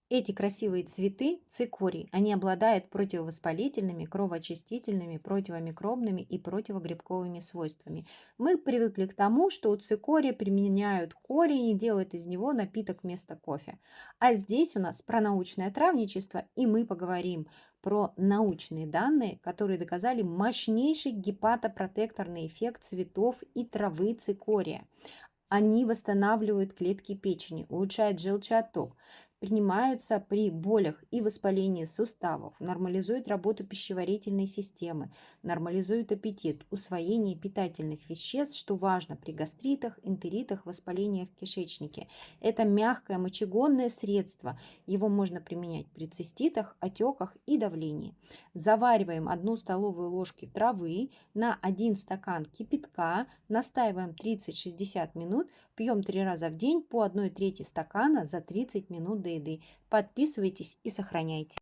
Эти красивые цветы, цикорий, они обладают противовоспалительными, кровоочистительными, противомикробными и противогрибковыми свойствами. Мы привыкли к тому, что у цикория применяют корень и делают из него напиток вместо кофе. А здесь у нас про научное травничество, и мы поговорим про научные данные, которые доказали мощнейший гепатопротекторный эффект цветов и травы цикория. Они восстанавливают клетки печени, улучшают желчеотток, принимаются при болях и воспалении суставов, нормализуют работу пищеварительной системы, нормализуют аппетит, усвоение питательных веществ, что важно при гастритах, энтеритах, воспалениях в кишечнике. Это мягкое мочегонное средство. Его можно применять при циститах, отеках и давлении. Завариваем 1 столовую ложку травы на 1 стакан кипятка, настаиваем 30-60 минут, пьем 3 раза в день по 1,3 стакана за 30 минут до еды. Подписывайтесь и сохраняйте.